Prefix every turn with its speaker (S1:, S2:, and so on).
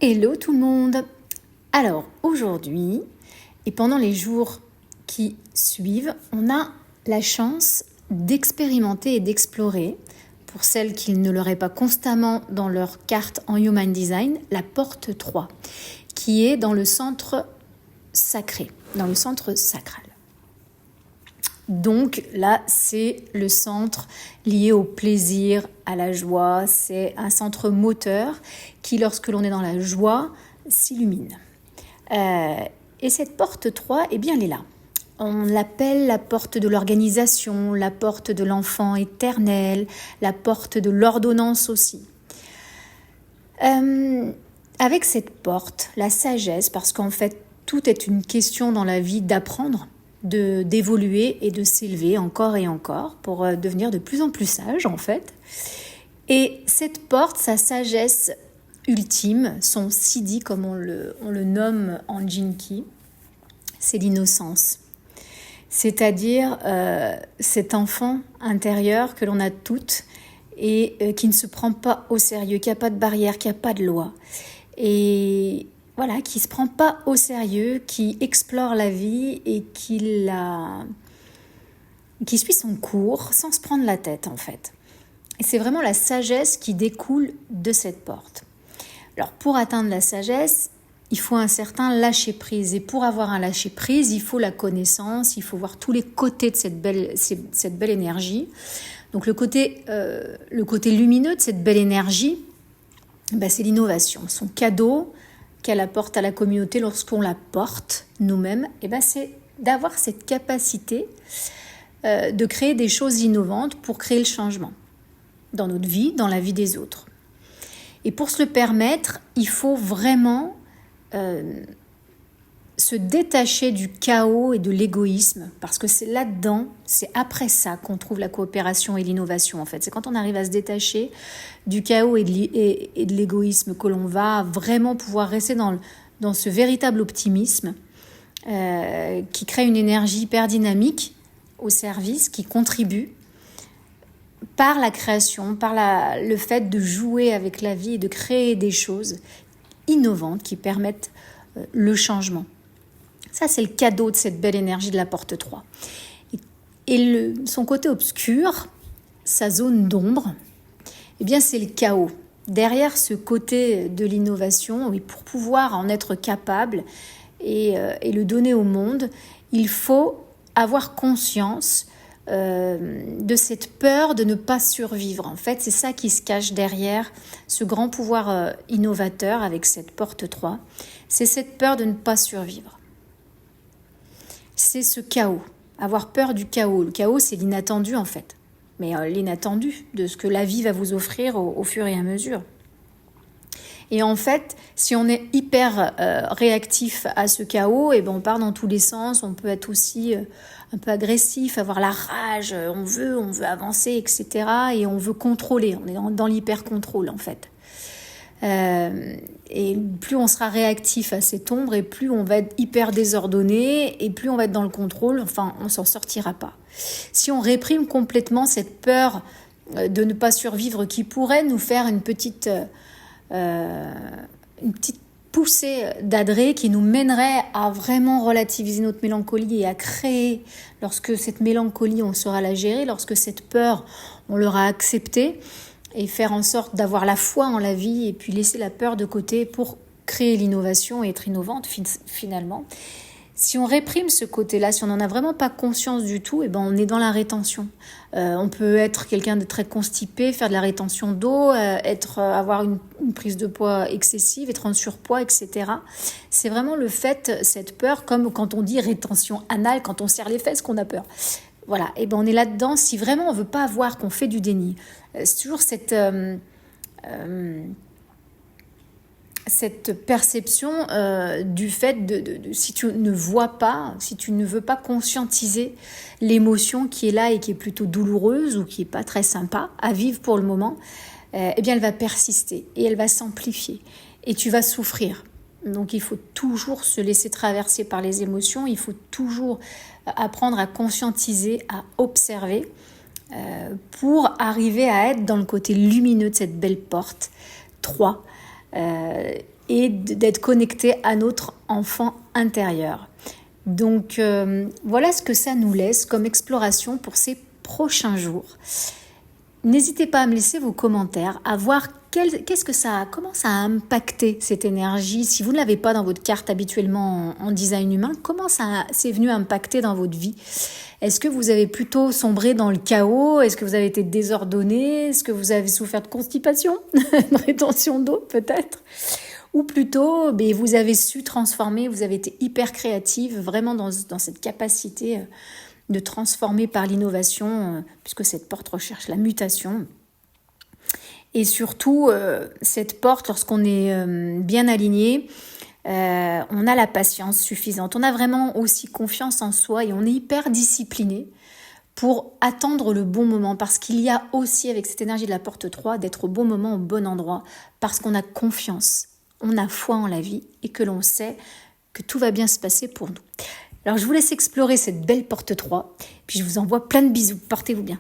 S1: Hello tout le monde. Alors aujourd'hui et pendant les jours qui suivent, on a la chance d'expérimenter et d'explorer, pour celles qui ne l'auraient pas constamment dans leur carte en Human Design, la porte 3, qui est dans le centre sacré, dans le centre sacral. Donc là, c'est le centre lié au plaisir, à la joie. C'est un centre moteur qui, lorsque l'on est dans la joie, s'illumine. Et cette porte 3, eh bien, elle est là. On l'appelle la porte de l'organisation, la porte de l'enfant éternel, la porte de l'ordonnance aussi. Avec cette porte, la sagesse, parce qu'en fait, tout est une question dans la vie d'apprendre, d'évoluer et de s'élever encore et encore pour devenir de plus en plus sage en fait. Et cette porte, sa sagesse ultime, son siddhi comme on le nomme en Jinki, c'est l'innocence. C'est-à-dire cet enfant intérieur que l'on a toutes et qui ne se prend pas au sérieux, qui n'a pas de barrière, qui n'a pas de loi. Et voilà, qui ne se prend pas au sérieux, qui explore la vie et qui suit son cours sans se prendre la tête en fait. Et c'est vraiment la sagesse qui découle de cette porte. Alors pour atteindre la sagesse, il faut un certain lâcher-prise. Et pour avoir un lâcher-prise, il faut la connaissance, il faut voir tous les côtés de cette belle énergie. Donc le côté lumineux de cette belle énergie, c'est l'innovation. Son cadeau qu'elle apporte à la communauté lorsqu'on la porte nous-mêmes, c'est d'avoir cette capacité de créer des choses innovantes pour créer le changement dans notre vie, dans la vie des autres. Et pour se le permettre, il faut vraiment se détacher du chaos et de l'égoïsme, parce que c'est là-dedans, c'est après ça qu'on trouve la coopération et l'innovation en fait. C'est quand on arrive à se détacher du chaos et de l'égoïsme que l'on va vraiment pouvoir rester dans ce véritable optimisme qui crée une énergie hyper dynamique au service, qui contribue par la création, par le fait de jouer avec la vie et de créer des choses innovantes qui permettent le changement. Ça, c'est le cadeau de cette belle énergie de la porte 3. Et son côté obscur, sa zone d'ombre, c'est le chaos. Derrière ce côté de l'innovation, pour pouvoir en être capable et le donner au monde, il faut avoir conscience de cette peur de ne pas survivre. En fait, c'est ça qui se cache derrière ce grand pouvoir innovateur avec cette porte 3. C'est cette peur de ne pas survivre. C'est ce chaos, avoir peur du chaos. Le chaos, c'est l'inattendu en fait. Mais l'inattendu de ce que la vie va vous offrir au fur et à mesure. Et en fait, si on est hyper réactif à ce chaos, on part dans tous les sens, on peut être aussi un peu agressif, avoir la rage, on veut avancer, etc. Et on veut contrôler, on est dans l'hyper-contrôle en fait. Et plus on sera réactif à cette ombre et plus on va être hyper désordonné et plus on va être dans le contrôle, on s'en sortira pas. Si on réprime complètement cette peur de ne pas survivre qui pourrait nous faire une petite poussée d'adré qui nous mènerait à vraiment relativiser notre mélancolie et à créer, lorsque cette mélancolie on saura la gérer, lorsque cette peur on l'aura acceptée, et faire en sorte d'avoir la foi en la vie et puis laisser la peur de côté pour créer l'innovation et être innovante finalement. Si on réprime ce côté-là, si on n'en a vraiment pas conscience du tout, on est dans la rétention. On peut être quelqu'un de très constipé, faire de la rétention d'eau, avoir une prise de poids excessive, être en surpoids, etc. C'est vraiment le fait, cette peur, comme quand on dit rétention anale, quand on serre les fesses qu'on a peur. Voilà, on est là-dedans. Si vraiment on veut pas voir qu'on fait du déni, c'est toujours cette perception du fait de si tu ne vois pas, si tu ne veux pas conscientiser l'émotion qui est là et qui est plutôt douloureuse ou qui est pas très sympa à vivre pour le moment, elle va persister et elle va s'amplifier et tu vas souffrir. Donc il faut toujours se laisser traverser par les émotions, il faut toujours apprendre à conscientiser, à observer pour arriver à être dans le côté lumineux de cette belle porte 3 et d'être connecté à notre enfant intérieur. Donc voilà ce que ça nous laisse comme exploration pour ces prochains jours. N'hésitez pas à me laisser vos commentaires, à voir comment ça a impacté cette énergie. Si vous ne l'avez pas dans votre carte habituellement en design humain, comment c'est venu impacter dans votre vie? Est-ce que vous avez plutôt sombré dans le chaos? Est-ce que vous avez été désordonné? Est-ce que vous avez souffert de constipation? De rétention d'eau peut-être? Ou plutôt, vous avez su transformer, vous avez été hyper créative, vraiment dans cette capacité de transformer par l'innovation, puisque cette porte recherche la mutation. Et surtout, cette porte, lorsqu'on est bien aligné, on a la patience suffisante. On a vraiment aussi confiance en soi et on est hyper discipliné pour attendre le bon moment. Parce qu'il y a aussi, avec cette énergie de la porte 3, d'être au bon moment, au bon endroit. Parce qu'on a confiance, on a foi en la vie et que l'on sait que tout va bien se passer pour nous. Alors, je vous laisse explorer cette belle porte 3, puis je vous envoie plein de bisous. Portez-vous bien.